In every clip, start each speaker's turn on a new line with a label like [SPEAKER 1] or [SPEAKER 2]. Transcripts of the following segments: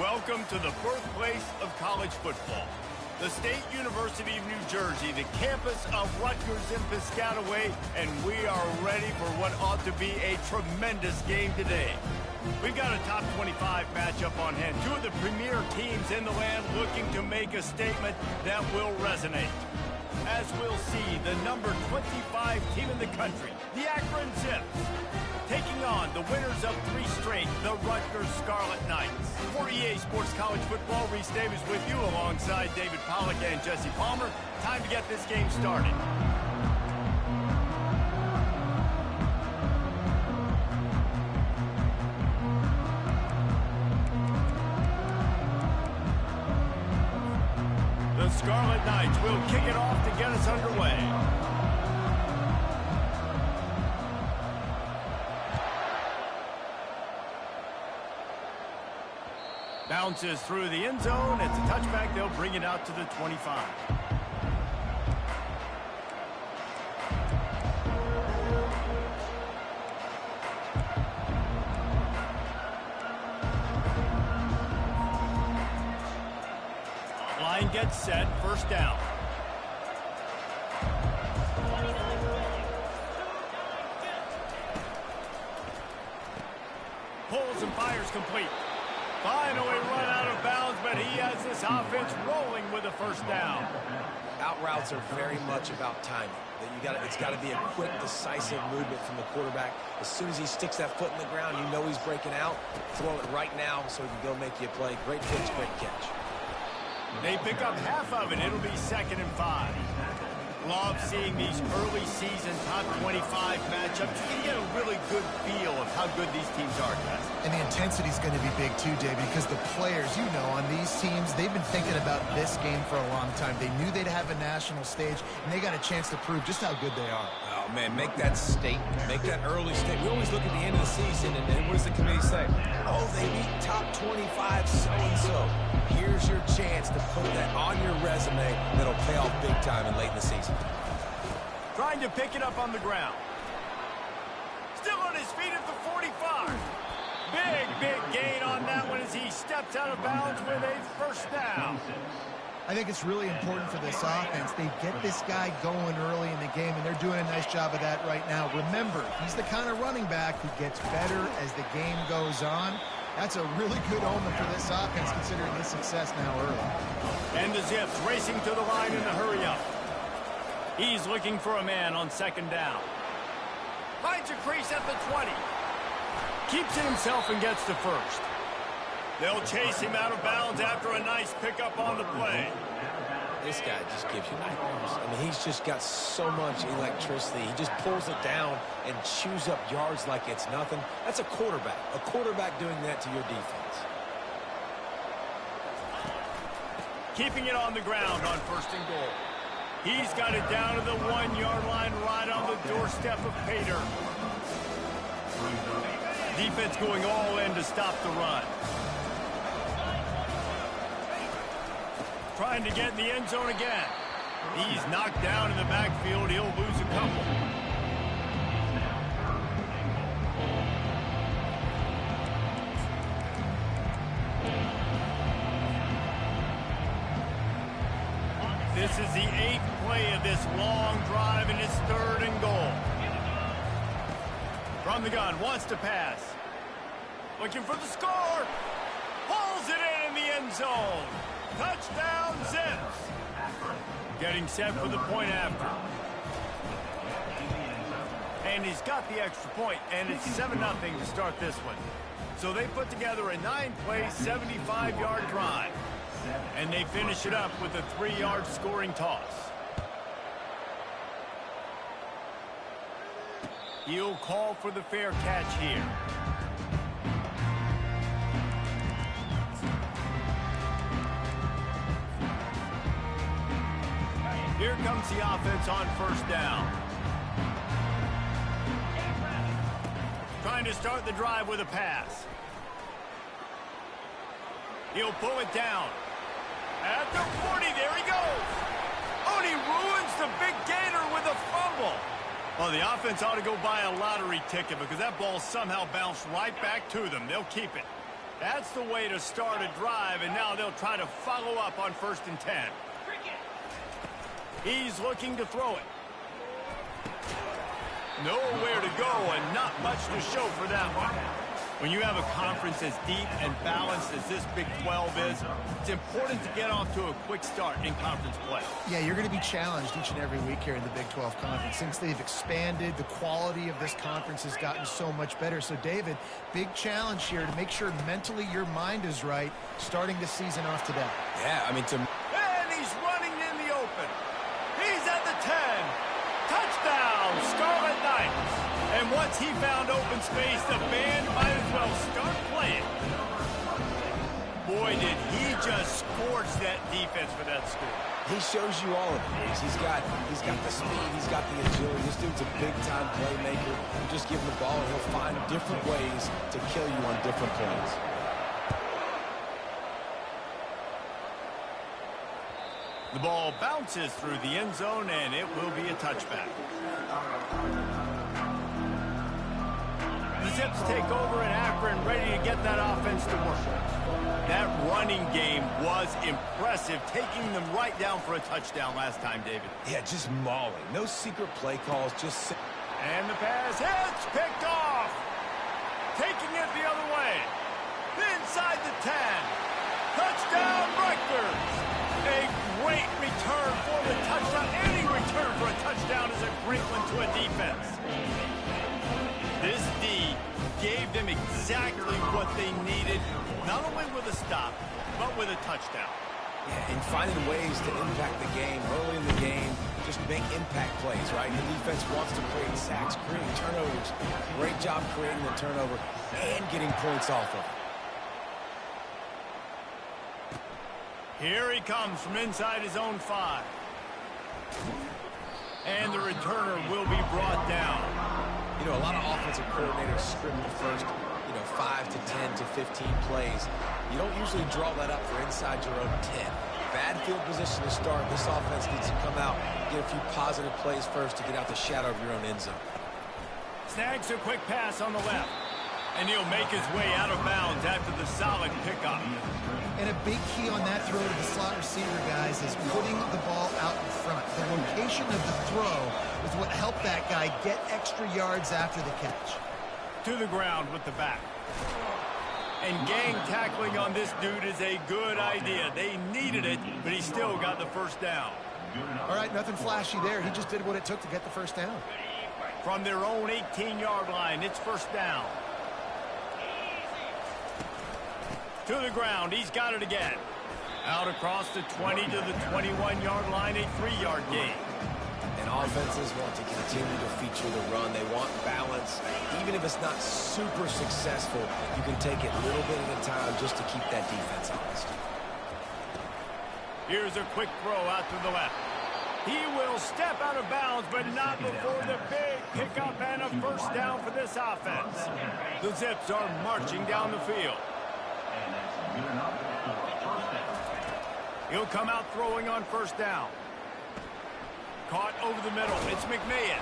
[SPEAKER 1] Welcome to the birthplace of college football. The State University of New Jersey, the campus of Rutgers in Piscataway, and we are ready for what ought to be a tremendous game today. We've got a top 25 matchup on hand. Two of the premier teams in the land looking to make a statement that will resonate. As we'll see, the number 25 team in the country, the Akron Zips, taking on the winners of 3 straight, the Rutgers Scarlet Knights. For EA Sports College Football, Reese Davis with you alongside David Pollack and Jesse Palmer. Time to get this game started. The Scarlet Knights will kick it off to get us underway. Bounces through the end zone. It's a touchback. They'll bring it out to the 25. Line gets set. First down. Pulls and fires complete. Finally run out of bounds, but he has this offense rolling with a first down.
[SPEAKER 2] Out routes are very much about timing. It's got to be a quick, decisive movement from the quarterback. As soon as he sticks that foot in the ground, you know he's breaking out. Throw it right now so he can go make you a play. Great pitch, great catch.
[SPEAKER 1] They pick up half of it. It'll be 2nd and 5. Love seeing these early season top 25 matchups. You can get a really good feel of how good these teams are, guys.
[SPEAKER 3] And the intensity is going to be big too, David, because the players, you know, on these teams, they've been thinking about this game for a long time. They knew they'd have a national stage, and they got a chance to prove just how good they are.
[SPEAKER 2] Oh, man, make that statement. Make that early statement. We always look at the end of the season, and then what does the committee say? Oh, they beat top 25 so-and-so. Here's your chance to put that on your resume that'll pay off big time and late in the season.
[SPEAKER 1] Trying to pick it up on the ground. Still on his feet at the 45. Big gain on that one as he steps out of bounds with a first down.
[SPEAKER 3] I think it's really important for this offense. They get this guy going early in the game, and they're doing a nice job of that right now. Remember, he's the kind of running back who gets better as the game goes on. That's a really good omen for this offense, considering his success now early.
[SPEAKER 1] And the Zips racing to the line in the hurry-up. He's looking for a man on 2nd down. Finds a crease at the 20. Keeps it himself and gets to 1st. They'll chase him out of bounds after a nice pickup on the play.
[SPEAKER 2] This guy just gives you nightmares. I mean, he's just got so much electricity. He just pulls it down and chews up yards like it's nothing. That's a quarterback. A quarterback doing that to your defense.
[SPEAKER 1] Keeping it on the ground on 1st and goal. He's got it down to the 1-yard line right on the doorstep of Pater. Defense going all in to stop the run. Trying to get in the end zone again. He's knocked down in the backfield. He'll lose a couple. This is the 8th play of this long drive, and it's 3rd and goal. From the gun, wants to pass. Looking for the score. Pulls it in the end zone. Touchdown, Zips. Getting set for the point after. And he's got the extra point, and it's 7-0 to start this one. So they put together a 9-play, 75-yard drive. And they finish it up with a 3-yard scoring toss. He'll call for the fair catch here. Here comes the offense on 1st down. Trying to start the drive with a pass. He'll pull it down. At the 40, there he goes. Oh, and he ruins the big gainer with a fumble. Well, the offense ought to go buy a lottery ticket because that ball somehow bounced right back to them. They'll keep it. That's the way to start a drive, and now they'll try to follow up on 1st and 10. He's looking to throw it. Nowhere to go and not much to show for that one. When you have a conference as deep and balanced as this Big 12 is, it's important to get off to a quick start in conference play.
[SPEAKER 3] Yeah, you're going to be challenged each and every week here in the Big 12 Conference. Since they've expanded, the quality of this conference has gotten so much better. So, David, big challenge here to make sure mentally your mind is right starting the season off today.
[SPEAKER 2] Yeah, I mean,
[SPEAKER 1] And he's running in the open. He's at the 10. Touchdown, Scarlet Knights. And once he found open space, the band might as well start playing. Boy, did he just scorch that defense for that score.
[SPEAKER 2] he shows you all of it. He's got the speed, he's got the agility. This dude's a big-time playmaker. You just give him the ball, and he'll find different ways to kill you on different plays.
[SPEAKER 1] The ball bounces through the end zone, and it will be a touchback. The Zips take over in Akron, ready to get that offense to work. That running game was impressive, taking them right down for a touchdown last time, David.
[SPEAKER 2] Yeah, just mauling. No secret play calls, just...
[SPEAKER 1] And the pass hits, picked off. Taking it the other way. Inside the 10. Touchdown, Rutgers. A great return for the touchdown. Any return for a touchdown is a great one to a defense. This D gave them exactly what they needed, not only with a stop, but with a touchdown.
[SPEAKER 2] Yeah, and finding ways to impact the game early in the game, just make impact plays, right? The defense wants to create sacks, create turnovers. Great job creating the turnover and getting points off of it.
[SPEAKER 1] Here he comes from inside his own 5. And the returner will be brought down.
[SPEAKER 2] You know, a lot of offensive coordinators script the first, 5 to 10 to 15 plays. You don't usually draw that up for inside your own 10. Bad field position to start. This offense needs to come out, get a few positive plays first to get out the shadow of your own end zone.
[SPEAKER 1] Snags a quick pass on the left. And he'll make his way out of bounds after the solid pickup.
[SPEAKER 3] And a big key on that throw to the slot receiver, guys, is putting the ball out in front. The location of the throw is what helped that guy get extra yards after the catch.
[SPEAKER 1] To the ground with the back. And gang tackling on this dude is a good idea. They needed it, but he still got the first down.
[SPEAKER 3] All right, nothing flashy there. He just did what it took to get the first down.
[SPEAKER 1] From their own 18-yard line, it's first down. To the ground, he's got it again. Out across the 20 to the 21-yard line, a 3-yard gain.
[SPEAKER 2] And offenses want to continue to feature the run. They want balance. Even if it's not super successful, you can take it little bit at a time just to keep that defense honest.
[SPEAKER 1] Here's a quick throw out to the left. He will step out of bounds, but not before the big pickup and a first down for this offense. The Zips are marching down the field. He'll come out throwing on first down. Caught over the middle. It's McMahon.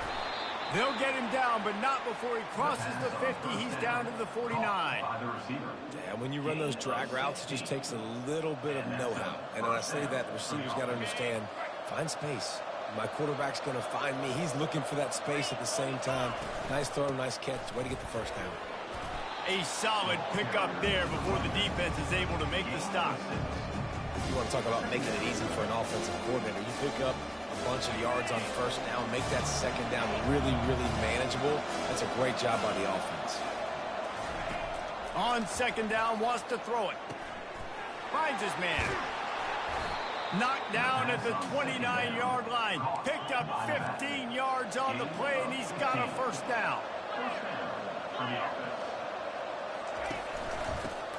[SPEAKER 1] They'll get him down, but not before he crosses the 50. He's down to the 49.
[SPEAKER 2] Yeah, when you run those drag routes, it just takes a little bit of know-how. And when I say that, the receiver's got to understand, find space. My quarterback's going to find me. He's looking for that space at the same time. Nice throw, nice catch. Way to get the first down.
[SPEAKER 1] A solid pickup there before the defense is able to make the stop.
[SPEAKER 2] You want to talk about making it easy for an offensive coordinator. You pick up a bunch of yards on first down, make that second down really, really manageable. That's a great job by the offense.
[SPEAKER 1] On second down, wants to throw it. Finds his man. Knocked down at the 29-yard line. Picked up 15 yards on the play, and he's got a first down.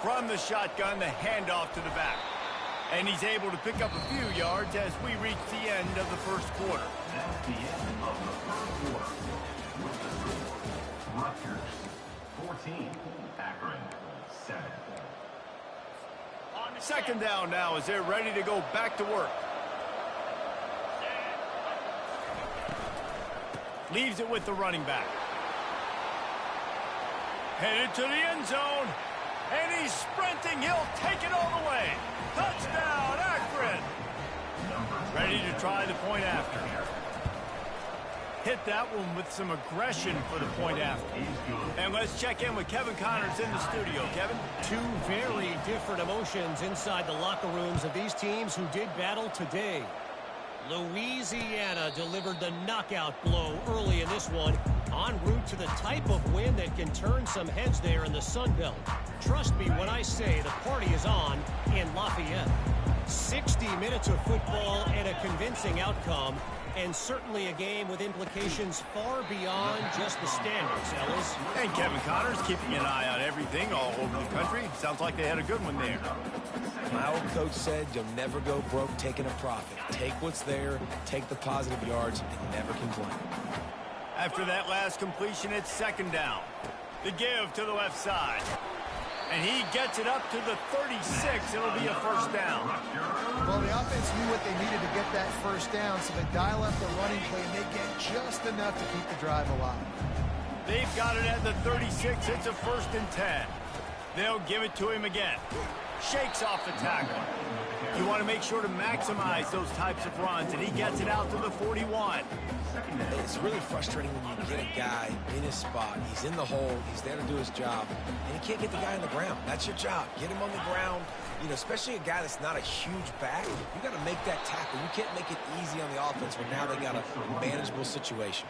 [SPEAKER 1] From the shotgun, the handoff to the back. And he's able to pick up a few yards as we reach the end of the first quarter.
[SPEAKER 4] At the end of the first quarter, with the score, Rutgers 14, Akron 7.
[SPEAKER 1] Second down now as they're ready to go back to work. Leaves it with the running back. Headed to the end zone. And he's sprinting. He'll take it all the way. Touchdown, Akron. Ready to try the point after. Hit that one with some aggression for the point after. And let's check in with Kevin Connors in the studio. Kevin?
[SPEAKER 5] Two very different emotions inside the locker rooms of these teams who did battle today. Louisiana delivered the knockout blow early in this one, en route to the type of win that can turn some heads there in the Sun Belt. Trust me when I say the party is on in Lafayette. 60 minutes of football and a convincing outcome, and certainly a game with implications far beyond just the standings, Ellis.
[SPEAKER 1] And Kevin Connors keeping an eye on everything all over the country. Sounds like they had a good one there.
[SPEAKER 2] My old coach said you'll never go broke taking a profit. Take what's there, take the positive yards, and never complain.
[SPEAKER 1] After that last completion, it's second down. The give to the left side. And he gets it up to the 36. It'll be a first down.
[SPEAKER 3] Well, the offense knew what they needed to get that first down, so they dial up the running play, and they get just enough to keep the drive alive.
[SPEAKER 1] They've got it at the 36. It's a 1st and 10. They'll give it to him again. Shakes off the tackle. You want to make sure to maximize those types of runs, and he gets it out to the 41.
[SPEAKER 2] It's really frustrating when you get a guy in his spot. He's in the hole. He's there to do his job, and he can't get the guy on the ground. That's your job. Get him on the ground. You know, especially a guy that's not a huge back. You got to make that tackle. You can't make it easy on the offense when now they got a manageable situation.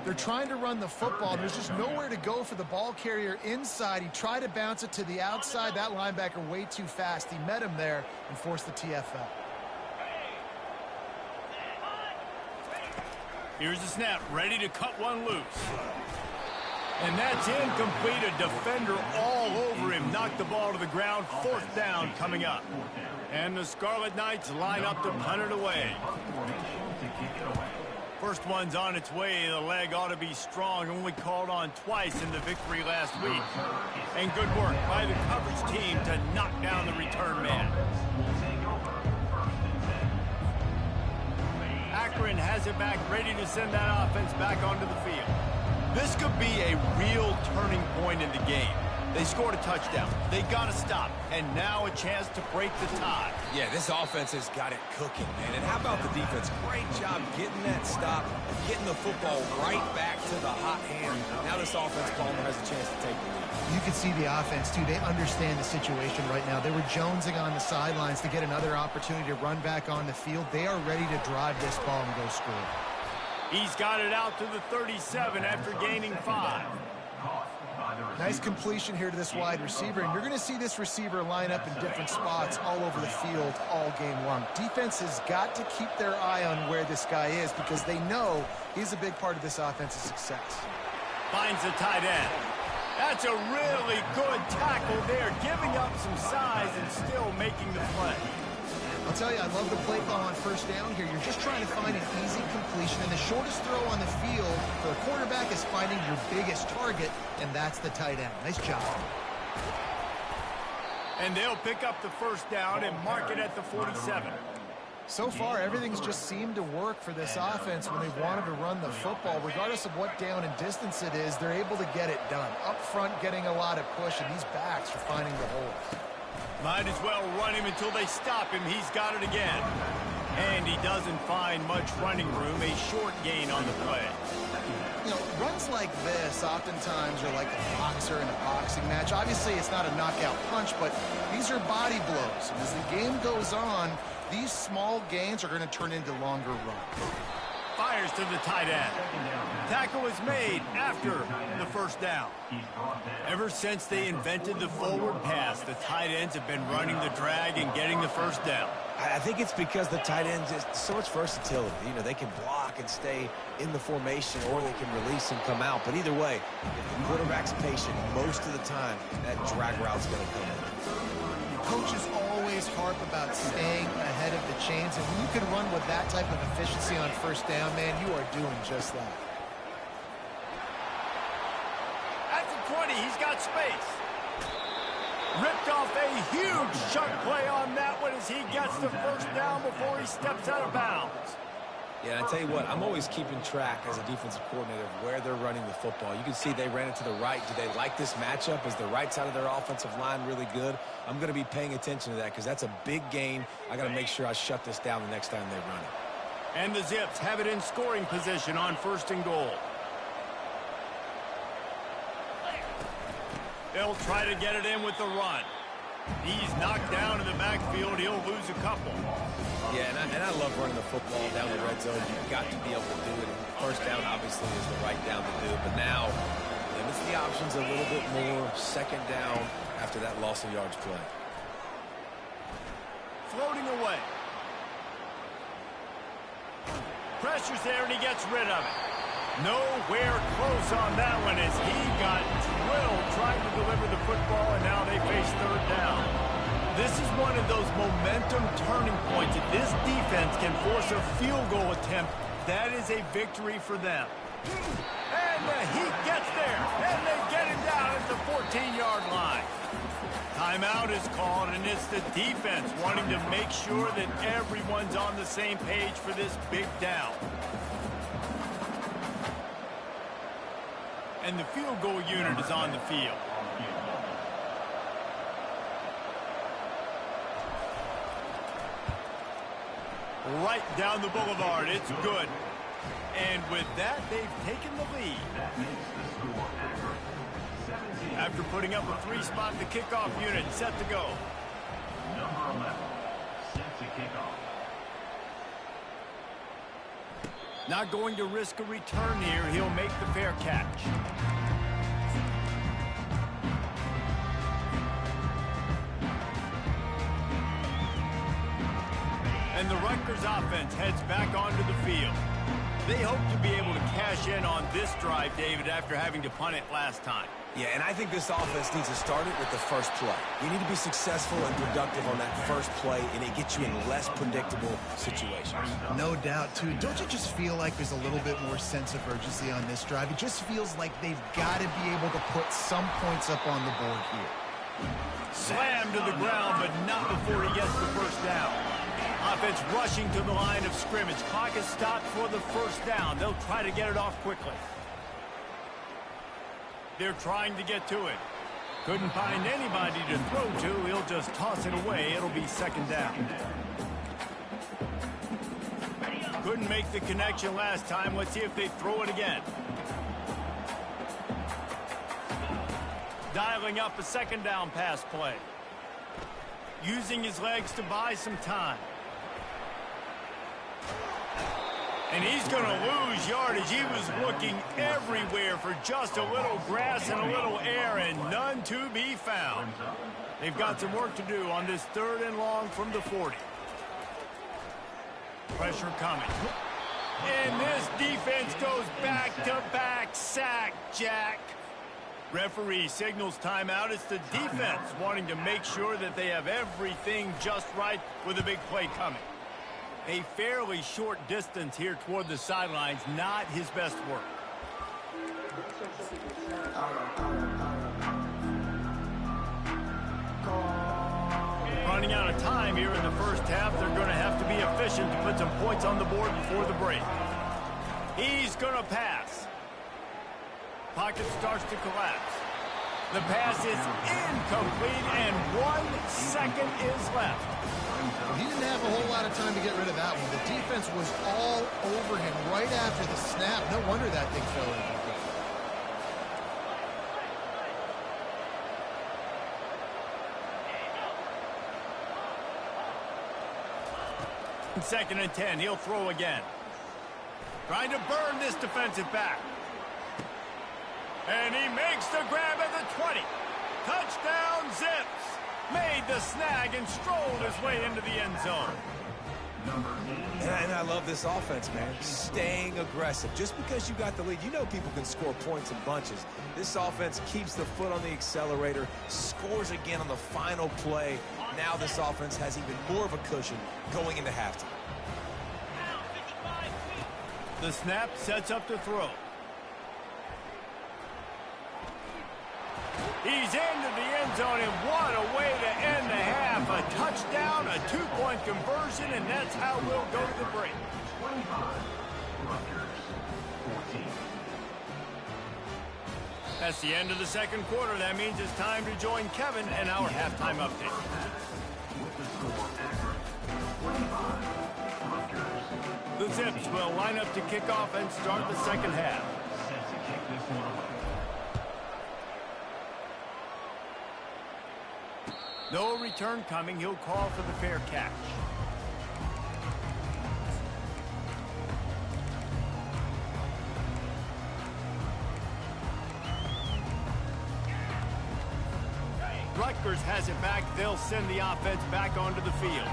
[SPEAKER 3] They're trying to run the football. There's just nowhere to go for the ball carrier inside. He tried to bounce it to the outside. That linebacker way too fast. He met him there and forced the TFL.
[SPEAKER 1] Here's the snap, ready to cut one loose. And that's incomplete. A defender all over him. Knocked the ball to the ground. 4th down coming up. And the Scarlet Knights line up to punt it away. First one's on its way. The leg ought to be strong. Only called on twice in the victory last week. And good work by the coverage team to knock down the return man. Akron has it back, ready to send that offense back onto the field. This could be a real turning point in the game. They scored a touchdown. They got to stop. And now a chance to break the tie.
[SPEAKER 2] Yeah, this offense has got it cooking, man. And how about the defense? Great job getting that stop, getting the football right back to the hot hand. Now this offense, Palmer, has a chance to take the lead.
[SPEAKER 3] You can see the offense, too. They understand the situation right now. They were jonesing on the sidelines to get another opportunity to run back on the field. They are ready to drive this ball and go score.
[SPEAKER 1] He's got it out to the 37 after gaining 5.
[SPEAKER 3] Nice completion here to this wide receiver, and you're going to see this receiver line up in different spots all over the field all game long. Defense has got to keep their eye on where this guy is because they know he's a big part of this offense's success.
[SPEAKER 1] Finds the tight end. That's a really good tackle there, giving up some size and still making the play.
[SPEAKER 3] I'll tell you, I love the play call on first down here. You're just trying to find an easy completion, and the shortest throw on the field for a quarterback is finding your biggest target, and that's the tight end. Nice job.
[SPEAKER 1] And they'll pick up the first down and mark it at the 47.
[SPEAKER 3] So far, everything's just seemed to work for this offense when they wanted to run the football. Regardless of what down and distance it is, they're able to get it done. Up front, getting a lot of push, and these backs are finding the holes.
[SPEAKER 1] Might as well run him until they stop him. He's got it again. And he doesn't find much running room. A short gain on the play.
[SPEAKER 3] You know, runs like this oftentimes are like a boxer in a boxing match. Obviously, it's not a knockout punch, but these are body blows. And as the game goes on, these small gains are going to turn into longer runs.
[SPEAKER 1] Fires to the tight end. Tackle is made after the first down. Ever since they invented the forward pass, the tight ends have been running the drag and getting the first down.
[SPEAKER 2] I think it's because the tight ends is so much versatility. You know, they can block and stay in the formation, or they can release and come out. But either way, if the quarterback's patient, most of the time, that drag route's going to come in.
[SPEAKER 3] Coaches always harp about staying ahead of the chains, and when you can run with that type of efficiency on first down, man, you are doing just that.
[SPEAKER 1] At the 20, he's got space. Ripped off a huge chunk play on that one as he gets the first down before he steps out of bounds.
[SPEAKER 2] Yeah, I tell you what, I'm always keeping track as a defensive coordinator of where they're running the football. You can see they ran it to the right. Do they like this matchup? Is the right side of their offensive line really good? I'm going to be paying attention to that because that's a big gain. I got to make sure I shut this down the next time they run it.
[SPEAKER 1] And the Zips have it in scoring position on 1st and goal. They'll try to get it in with the run. He's knocked down in the backfield. He'll lose a couple.
[SPEAKER 2] Yeah, and I love running the football down the red zone. You've got to be able to do it. First down, obviously, is the right down to do. But now, limits the options a little bit more. 2nd down after that loss of yards play.
[SPEAKER 1] Floating away. Pressure's there, and he gets rid of it. Nowhere close on that one as he got drilled trying to deliver the football, and now they face 3rd down. This is one of those momentum turning points. If this defense can force a field goal attempt, that is a victory for them. And the Heat gets there, and they get him down at the 14-yard line. Timeout is called, and it's the defense wanting to make sure that everyone's on the same page for this big down. And the field goal unit is on the field. Right down the boulevard. It's good. And with that, they've taken the lead. After putting up a 3-spot, the kickoff unit set to go.
[SPEAKER 4] Number 11, set to kick off.
[SPEAKER 1] Not going to risk a return here. He'll make the fair catch. And the Rutgers offense heads back onto the field. They hope to be able to cash in on this drive, David, after having to punt it last time.
[SPEAKER 2] Yeah, and I think this offense needs to start it with the first play. You need to be successful and productive on that first play, and it gets you in less predictable situations.
[SPEAKER 3] No doubt, too. Don't you just feel like there's a little bit more sense of urgency on this drive? It just feels like they've got to be able to put some points up on the board here.
[SPEAKER 1] Slammed to the ground, but not before he gets the first down. Offense rushing to the line of scrimmage. Clock is stopped for the first down. They'll try to get it off quickly. They're trying to get to it. Couldn't find anybody to throw to. He'll just toss it away. It'll be 2nd down. Couldn't make the connection last time. Let's see if they throw it again. Dialing up a 2nd down pass play. Using his legs to buy some time. And he's going to lose yardage. He was looking everywhere for just a little grass and a little air, and none to be found. They've got some work to do on this 3rd and long from the 40. Pressure coming. And this defense goes back-to-back sack, Jack. Referee signals timeout. It's the defense wanting to make sure that they have everything just right with a big play coming. A fairly short distance here toward the sidelines, not his best work. Running out of time here in the first half. They're going to have to be efficient to put some points on the board before the break. He's going to pass. Pocket starts to collapse. The pass is incomplete, and 1 second is left.
[SPEAKER 3] He didn't have a whole lot of time to get rid of that one. The defense was all over him right after the snap. No wonder that thing fell incomplete.
[SPEAKER 1] 2nd and 10. He'll throw again. Trying to burn this defensive back. And he makes the grab at the 20. Touchdown, Zips. Made the snag and strolled his way into the end zone.
[SPEAKER 2] And I love this offense, man. Staying aggressive. Just because you got the lead, you know people can score points in bunches. This offense keeps the foot on the accelerator, scores again on the final play. Now this offense has even more of a cushion going into halftime.
[SPEAKER 1] The snap sets up to throw. He's into the end zone, and what a way to end the half. enough. A touchdown, a two-point conversion, and that's how we'll go to the break.
[SPEAKER 4] 25, Rutgers 14.
[SPEAKER 1] That's the end of the second quarter. That means it's time to join Kevin and our halftime update.
[SPEAKER 4] With the score, Akron 25, Rutgers.
[SPEAKER 1] The Zips will line up to kick off and start the second half.
[SPEAKER 4] Set to kick this one away.
[SPEAKER 1] No return coming. He'll call for the fair catch. Rutgers has it back. They'll send the offense back onto the field.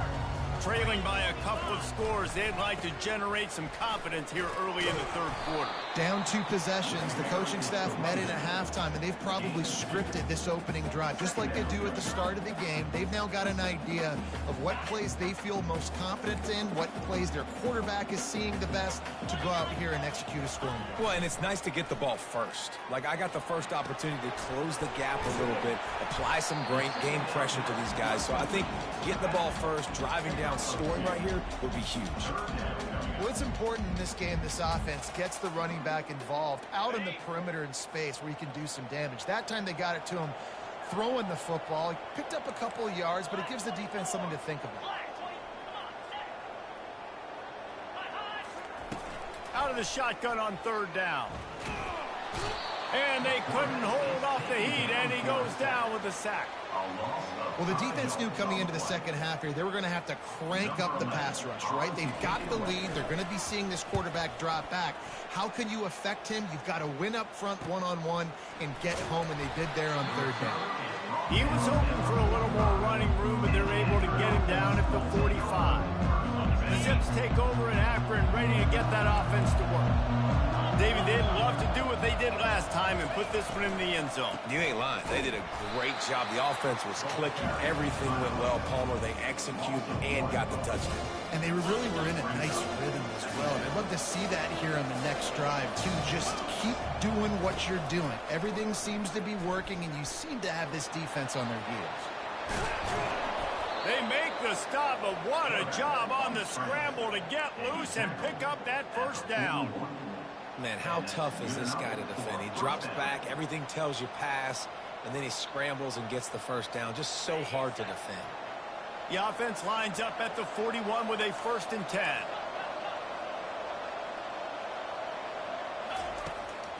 [SPEAKER 1] Trailing by a couple of scores, they'd like to generate some confidence here early in the third quarter.
[SPEAKER 3] Down 2 possessions. The coaching staff met in at halftime, and they've probably scripted this opening drive, just like they do at the start of the game. They've now got an idea of what plays they feel most confident in, what plays their quarterback is seeing the best to go out here and execute a scoring.
[SPEAKER 2] Well, and it's nice to get the ball first. Like, I got the first opportunity to close the gap a little bit, apply some great game pressure to these guys. So I think getting the ball first, driving down, scoring right here would be huge.
[SPEAKER 3] Well, it's important in this game, this offense gets the running back involved out in the perimeter in space where he can do some damage. That time they got it to him throwing the football. He picked up a couple of yards, but it gives the defense something to think about.
[SPEAKER 1] Out of the shotgun on third down. And they couldn't hold off the heat, and he goes down with a sack.
[SPEAKER 3] Well, the defense knew coming into the second half here they were going to have to crank up the pass rush, right? They've got the lead. They're going to be seeing this quarterback drop back. How can you affect him? You've got to win up front one-on-one and get home, and they did there on third down.
[SPEAKER 1] He was hoping for a little more running room, but they're able to get him down at the 45. The Zips take over in Akron, ready to get that offense to work. David, they'd love to do what they did last time and put this one in the end zone.
[SPEAKER 2] You ain't lying. They did a great job. The offense was clicking. Everything went well, Palmer. They executed and got the touchdown.
[SPEAKER 3] And they really were in a nice rhythm as well. And I'd love to see that here on the next drive, too. Just keep doing what you're doing. Everything seems to be working, and you seem to have this defense on their heels.
[SPEAKER 1] They make the stop, but what a job on the scramble to get loose and pick up that first down.
[SPEAKER 2] Man, how tough is this guy to defend? He drops back, everything tells you pass, and then he scrambles and gets the first down. Just so hard to defend.
[SPEAKER 1] The offense lines up at the 41 with a 1st and 10.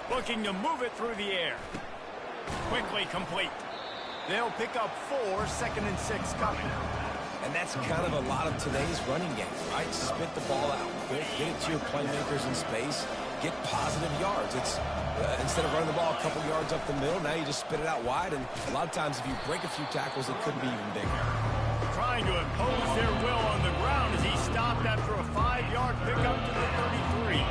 [SPEAKER 1] Looking to move it through the air. Quickly complete. They'll pick up 4, 2nd and 6 coming.
[SPEAKER 2] And that's kind of a lot of today's running game, right? Spit the ball out. Get it to your playmakers in space. Get positive yards. It's instead of running the ball a couple yards up the middle, now you just spit it out wide. And a lot of times if you break a few tackles, it could be even bigger.
[SPEAKER 1] Trying to impose their will on the ground as he stopped after a 5-yard pickup to the 33.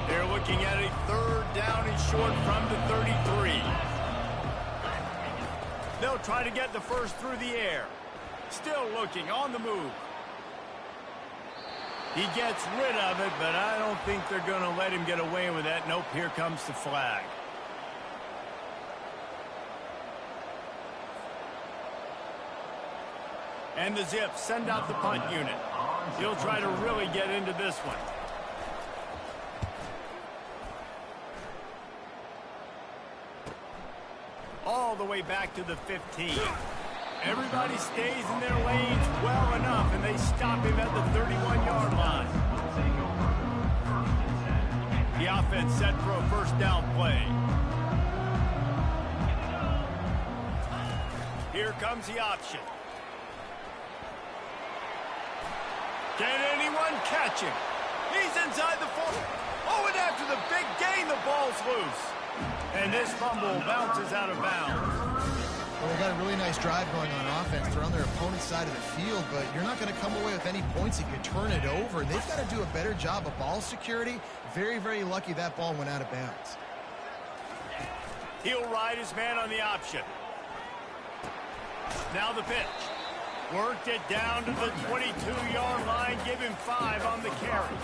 [SPEAKER 1] They're looking at a 3rd down and short from the 33. They'll try to get the first through the air. Still looking on the move. He gets rid of it, but I don't think they're going to let him get away with that. Nope, here comes the flag. And the Zips send out the punt unit. He'll try to really get into this one. All the way back to the 15. Everybody stays in their lanes well enough, and they stop him at the 31-yard line. The offense set for a 1st down play. Here comes the option. Can anyone catch him? He's inside the 4. Oh, and after the big gain, the ball's loose. And this fumble bounces out of bounds.
[SPEAKER 3] Well, they got a really nice drive going on offense. They're on their opponent's side of the field, but you're not going to come away with any points if you turn it over. They've got to do a better job of ball security. Very, very lucky that ball went out of bounds.
[SPEAKER 1] He'll ride his man on the option. Now the pitch. Worked it down to the 22-yard line. Give him 5 on the carry.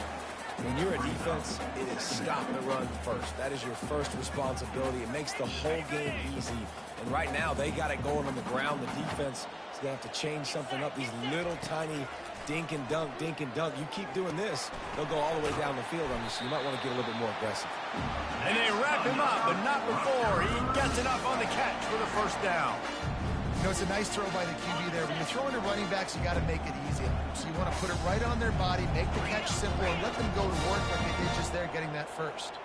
[SPEAKER 2] When you're a defense, it is stop the run first. That is your first responsibility. It makes the whole game easy. And right now, they got it going on the ground. The defense He's going to have to change something up. These little tiny dink and dunk, dink and dunk. You keep doing this, they'll go all the way down the field on you, so you might want to get a little bit more aggressive.
[SPEAKER 1] And they wrap him up, but not before he gets enough on the catch for the first down.
[SPEAKER 3] You know, it's a nice throw by the QB there. When you're throwing to running backs, you got to make it easy. So you want to put it right on their body, make the catch simple, and let them go to work like they did just there, getting that first.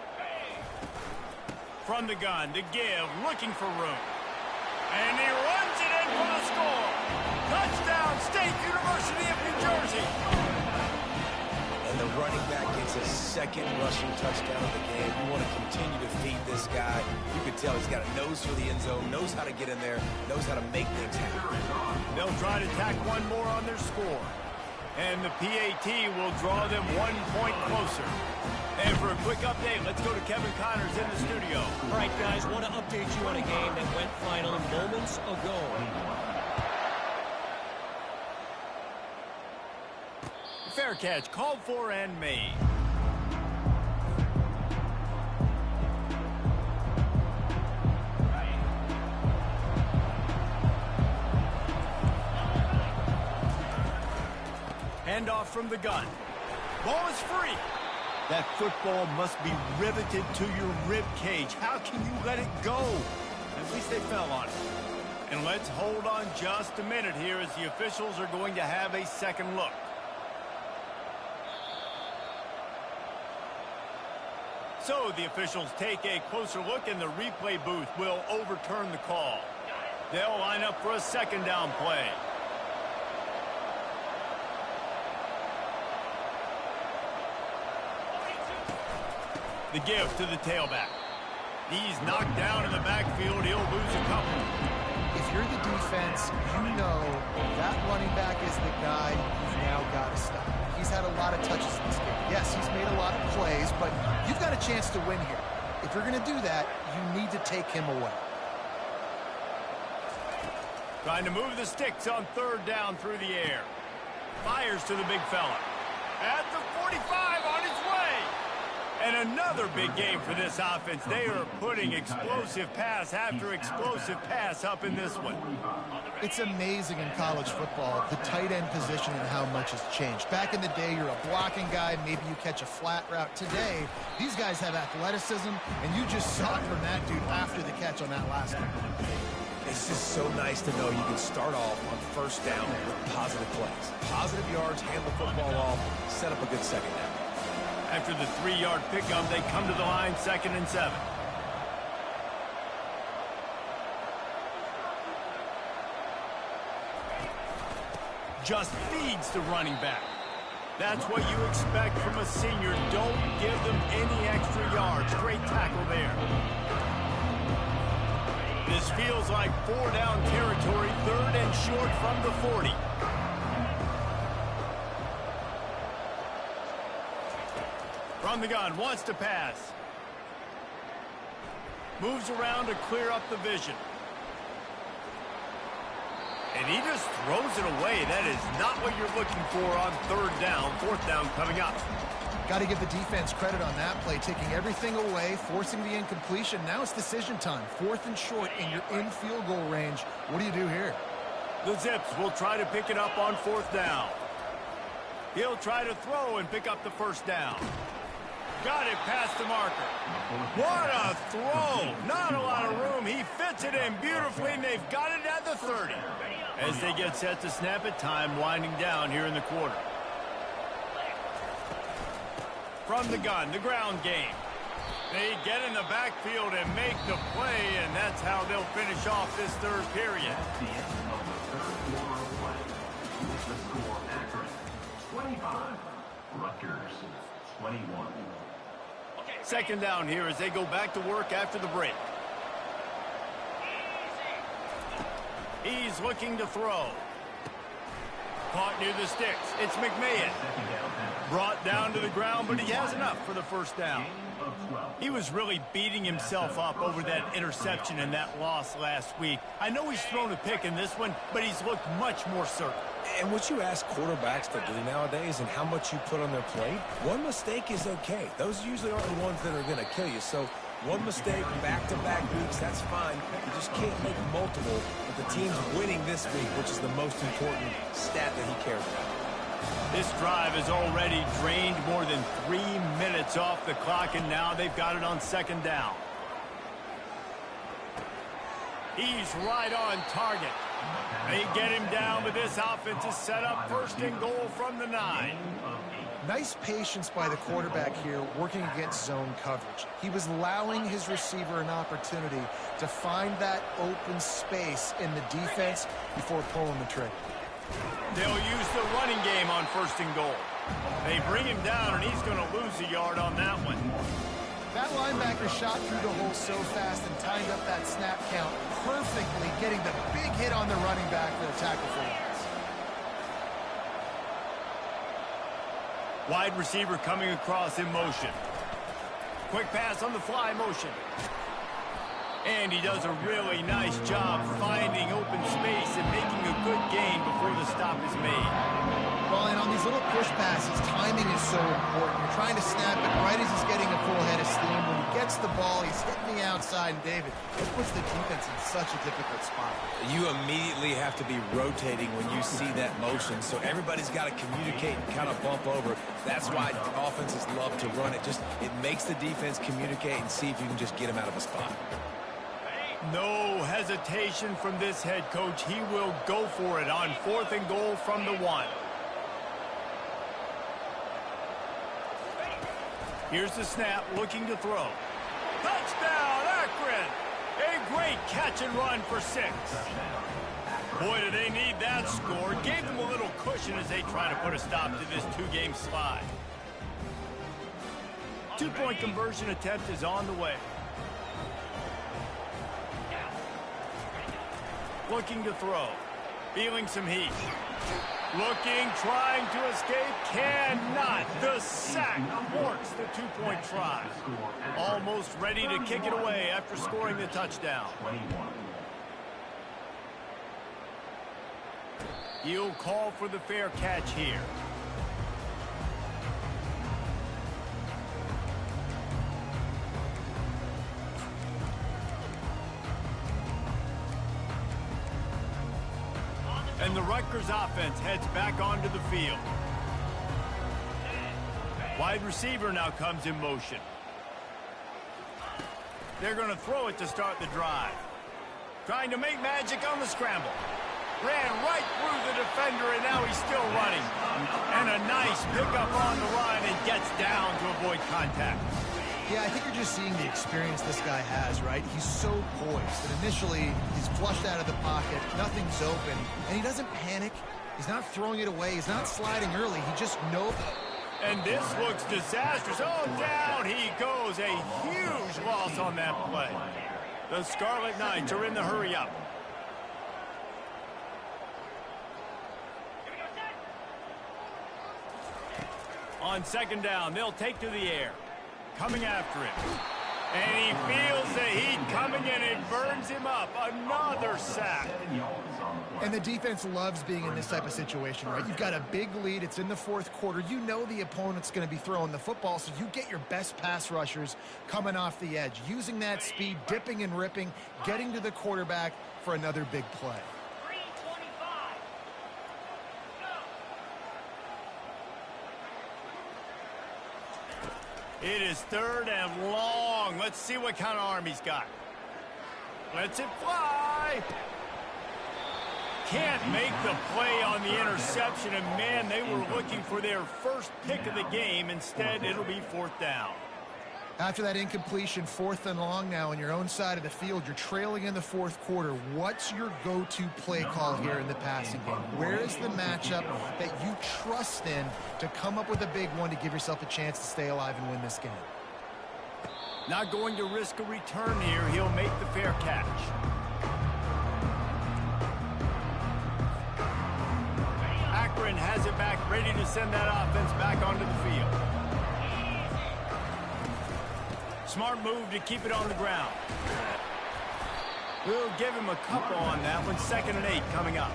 [SPEAKER 1] From the gun, to give, looking for room. And he runs it in for the score. Touchdown, State University of New Jersey.
[SPEAKER 2] And the running back gets his second rushing touchdown of the game. You want to continue to feed this guy. You can tell he's got a nose for the end zone, knows how to get in there, knows how to make things happen.
[SPEAKER 1] They'll try to tack one more on their score. And the PAT will draw them 1 point closer. And for a quick update, let's go to Kevin Connors in the studio.
[SPEAKER 5] All right, guys, want to update you on a game that went final moments ago.
[SPEAKER 1] Fair catch, called for and made. Handoff from the gun. Ball is free. That football must be riveted to your rib cage. How can you let it go? At least they fell on it. And let's hold on just a minute here as the officials are going to have a second look. So the officials take a closer look and the replay booth will overturn the call. They'll line up for a second down play. The give to the tailback. He's knocked down in the backfield. He'll lose a couple.
[SPEAKER 3] If you're the defense, you know that running back is the guy you've now got to stop. He's had a lot of touches in this game. Yes, he's made a lot of plays, but you've got a chance to win here. If you're going to do that, you need to take him away.
[SPEAKER 1] Trying to move the sticks on third down through the air. Fires to the big fella. At the 45 on his way. And another big game for this offense. They are putting explosive pass after explosive pass up in this one.
[SPEAKER 3] It's amazing in college football, the tight end position and how much has changed. Back in the day, you're a blocking guy, maybe you catch a flat route. Today, these guys have athleticism, and you just saw it from that dude after the catch on that last one.
[SPEAKER 2] It's just so nice to know you can start off on first down with positive plays. Positive yards, hand the football off, set up a good second down.
[SPEAKER 1] After the 3-yard pickup, they come to the line, 2nd and 7. Just feeds the running back. That's what you expect from a senior. Don't give them any extra yards. Great tackle there. This feels like 4-down territory, 3rd and short from the 40. From the gun, wants to pass. Moves around to clear up the vision. And he just throws it away. That is not what you're looking for on 3rd down, 4th down coming up.
[SPEAKER 3] Got to give the defense credit on that play, taking everything away, forcing the incompletion. Now it's decision time. 4th and short, and you're in field goal range. What do you do here?
[SPEAKER 1] The Zips will try to pick it up on 4th down. He'll try to throw and pick up the 1st down. Got it past the marker. What a throw. Not a lot of room. He fits it in beautifully, and they've got it at the 30. As they get set to snap it, time winding down here in the quarter. From the gun, the ground game. They get in the backfield and make the play, and that's how they'll finish off this 3rd period.
[SPEAKER 4] At the end of the 3rd quarter of play, with the score Akron 25, Rutgers 21.
[SPEAKER 1] 2nd down here as they go back to work after the break. He's looking to throw. Caught near the sticks. It's McMahon. Brought down to the ground, but he has enough for the 1st down. He was really beating himself up over that interception and that loss last week. I know he's thrown a pick in this one, but he's looked much more certain.
[SPEAKER 2] And what you ask quarterbacks to do nowadays and how much you put on their plate, one mistake is okay. Those usually aren't the ones that are going to kill you. So One mistake, back-to-back weeks, that's fine. You just can't make multiple. But the team's winning this week, which is the most important stat that he cares about.
[SPEAKER 1] This drive has already drained more than 3 minutes off the clock, and now they've got it on second down. He's right on target. They get him down, but this offense is set up first and goal from the 9.
[SPEAKER 3] Nice patience by the quarterback here working against zone coverage. He was allowing his receiver an opportunity to find that open space in the defense before pulling the trigger.
[SPEAKER 1] They'll use the running game on first and goal. They bring him down, and he's going to lose a yard on that one.
[SPEAKER 3] That linebacker shot through the hole so fast and timed up that snap count perfectly, getting the big hit on the running back for a tackle for loss.
[SPEAKER 1] Wide receiver coming across in motion. Quick pass on the fly motion. And he does a really nice job finding open space and making a good gain before the stop is made.
[SPEAKER 3] Well, and on these little push passes, timing is so important. You're trying to snap it right as he's getting a full head of steam. When he gets the ball, he's hitting the outside. And David, it puts the defense in such a difficult spot.
[SPEAKER 2] You immediately have to be rotating when you see that motion, so everybody's got to communicate and kind of bump over. That's why offenses love to run it. It makes the defense communicate and see if you can just get him out of a spot.
[SPEAKER 1] No hesitation from this head coach. He will go for it on fourth and goal from the 1. Here's the snap, looking to throw. Touchdown, Akron! A great catch and run for 6. Boy, do they need that score. Gave them a little cushion as they try to put a stop to this 2-game slide. 2-point conversion attempt is on the way. Looking to throw. Feeling some heat. Looking, trying to escape. Cannot. The sack thwarts the 2-point try. Almost ready to kick it away after scoring the touchdown. He'll call for the fair catch here. And the Rutgers offense heads back onto the field. Wide receiver now comes in motion. They're going to throw it to start the drive. Trying to make magic on the scramble. Ran right through the defender, and now he's still running. And a nice pickup on the run and gets down to avoid contact.
[SPEAKER 3] Yeah, I think you're just seeing the experience this guy has, right? He's so poised. And initially, he's flushed out of the pocket. Nothing's open. And he doesn't panic. He's not throwing it away. He's not sliding early. He just knows.
[SPEAKER 1] And this looks disastrous. Oh, down he goes. A huge loss on that play. The Scarlet Knights are in the hurry-up. On second down, they'll take to the air. Coming after him. And he feels the heat coming in and burns him up. Another sack.
[SPEAKER 3] And the defense loves being in this type of situation, right? You've got a big lead. It's in the fourth quarter. You know the opponent's going to be throwing the football, so you get your best pass rushers coming off the edge, using that speed, dipping and ripping, getting to the quarterback for another big play.
[SPEAKER 1] It is third and long. Let's see what kind of arm he's got. Lets it fly. Can't make the play on the interception, and man, they were looking for their first pick of the game. Instead, it'll be fourth down.
[SPEAKER 3] After that incompletion, fourth and long now on your own side of the field, you're trailing in the fourth quarter. What's your go-to play call here in the passing game? Where is the matchup that you trust in to come up with a big one to give yourself a chance to stay alive and win this game?
[SPEAKER 1] Not going to risk a return here. He'll make the fair catch. Akron has it back, ready to send that offense back onto the field. Smart move to keep it on the ground. We'll give him a couple on that one. 2nd and 8 coming up.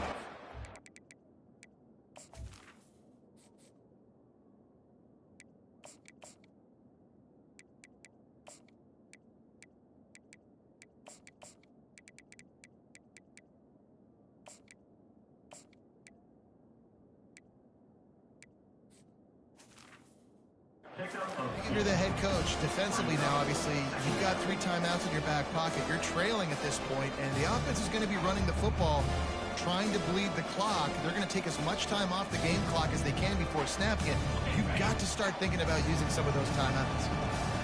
[SPEAKER 3] if you're the head coach. Defensively now, obviously, you've got 3 timeouts in your back pocket. You're trailing at this point, and the offense is going to be running the football, trying to bleed the clock. They're going to take as much time off the game clock as they can before snapping it. You've got to start thinking about using some of those timeouts.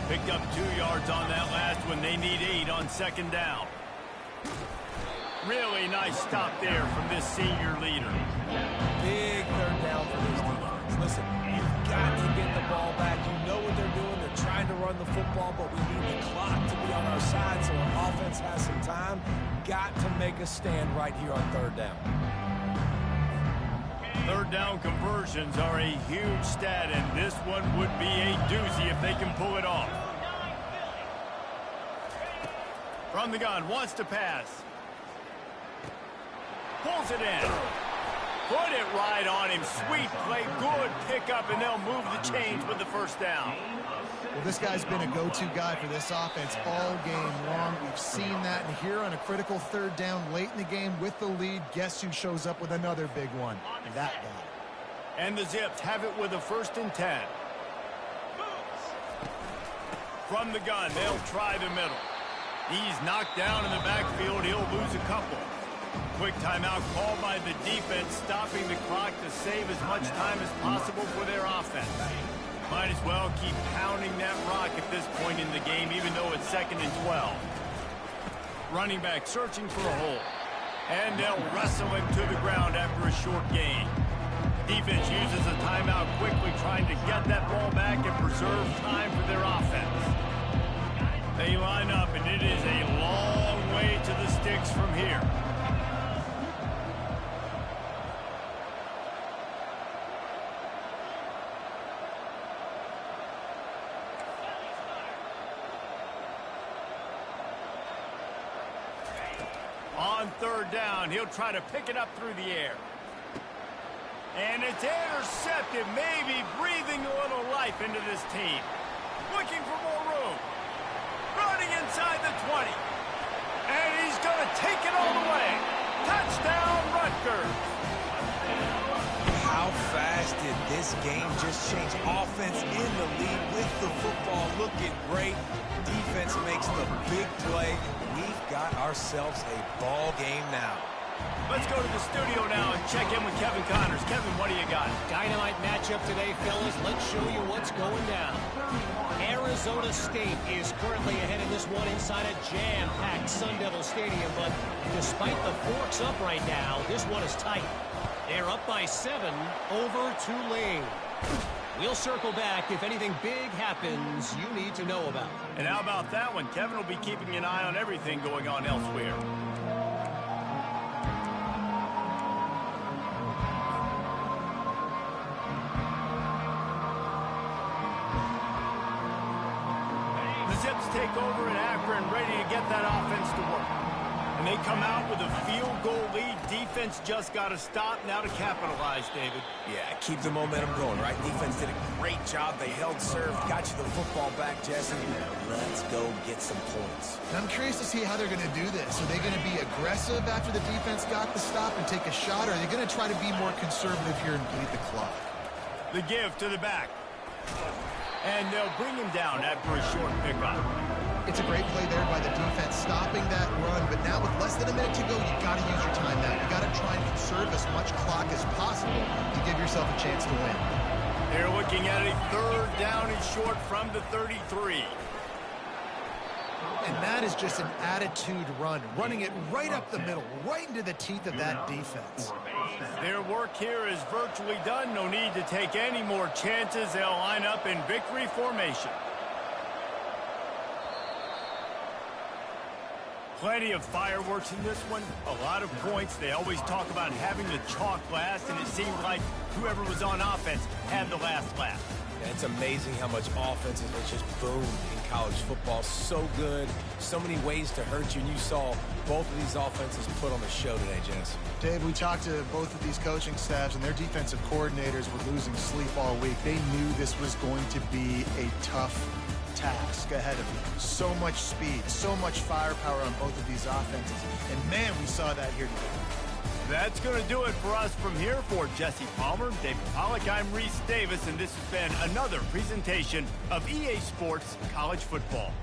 [SPEAKER 1] Picked up 2 yards on that last one. They need 8 on second down. Really nice stop there from this senior leader.
[SPEAKER 2] Big third down for this defense. Listen, you've got to get the ball back. You know what they're doing. They're trying to run the football, but we need the clock to be on our side so our offense has some time. Got to make a stand right here on third down.
[SPEAKER 1] Third down conversions are a huge stat, and this one would be a doozy if they can pull it off. From the gun, wants to pass. Pulls it in. Put it right on him. Sweet play, good pickup, and they'll move the chains with the first down.
[SPEAKER 3] Well, this guy's been a go-to guy for this offense all game long. We've seen that, and here on a critical third down late in the game with the lead, guess who shows up with another big one? That guy.
[SPEAKER 1] And the Zips have it with a 1st and 10. From the gun, they'll try the middle. He's knocked down in the backfield. He'll lose a couple. Quick timeout called by the defense, stopping the clock to save as much time as possible for their offense. Might as well keep pounding that rock at this point in the game, even though it's 2nd and 12. Running back searching for a hole. And they'll wrestle him to the ground after a short gain. Defense uses a timeout quickly, trying to get that ball back and preserve time for their offense. They line up, and it is a long way to the sticks from here. On third down, he'll try to pick it up through the air. And it's intercepted, maybe breathing a little life into this team. Looking for more room. Running inside the 20. And he's going to take it all the way. Touchdown, Rutgers.
[SPEAKER 2] How fast did this game just change? Offense in the lead with the football looking great. Defense makes the big play. We've got ourselves a ball game now.
[SPEAKER 1] Let's go to the studio now and check in with Kevin Connors. Kevin, what do you got?
[SPEAKER 5] Dynamite matchup today, fellas. Let's show you what's going down. Arizona State is currently ahead in this one inside a jam-packed Sun Devil Stadium, but despite the forks up right now, this one is tight. They're up by 7 over Tulane. We'll circle back if anything big happens you need to know about.
[SPEAKER 1] And how about that one? Kevin will be keeping an eye on everything going on elsewhere. The Zips take over in Akron, ready to get that offense to work. And they come out with a field goal lead. Defense just got to stop now to capitalize, David.
[SPEAKER 2] Yeah, keep the momentum going, right? Defense did a great job. They held serve, got you the football back, Jesse. Let's go get some points.
[SPEAKER 3] And I'm curious to see how they're going to do this. Are they going to be aggressive after the defense got the stop and take a shot, or are they going to try to be more conservative here and bleed the clock?
[SPEAKER 1] The give to the back. And they'll bring him down after a short pickup.
[SPEAKER 3] It's a great play there by the defense, stopping that run. But now with less than a minute to go, you've got to use your timeout. You've got to try and conserve as much clock as possible to give yourself a chance to win.
[SPEAKER 1] They're looking at a third down and short from the 33.
[SPEAKER 3] And that is just an attitude run, running it right up the middle, right into the teeth of that defense.
[SPEAKER 1] Their work here is virtually done. No need to take any more chances. They'll line up in victory formation. Plenty of fireworks in this one. A lot of points. They always talk about having the chalk last, and it seemed like whoever was on offense had the last laugh.
[SPEAKER 2] And it's amazing how much offenses are just boomed in college football. So good. So many ways to hurt you. And you saw both of these offenses put on the show today, Jess.
[SPEAKER 3] Dave, we talked to both of these coaching staffs, and their defensive coordinators were losing sleep all week. They knew this was going to be a tough task ahead of them. So much speed, so much firepower on both of these offenses. And, man, we saw that here today.
[SPEAKER 1] That's going to do it for us from here. For Jesse Palmer, David Pollack, I'm Reese Davis, and this has been another presentation of EA Sports College Football.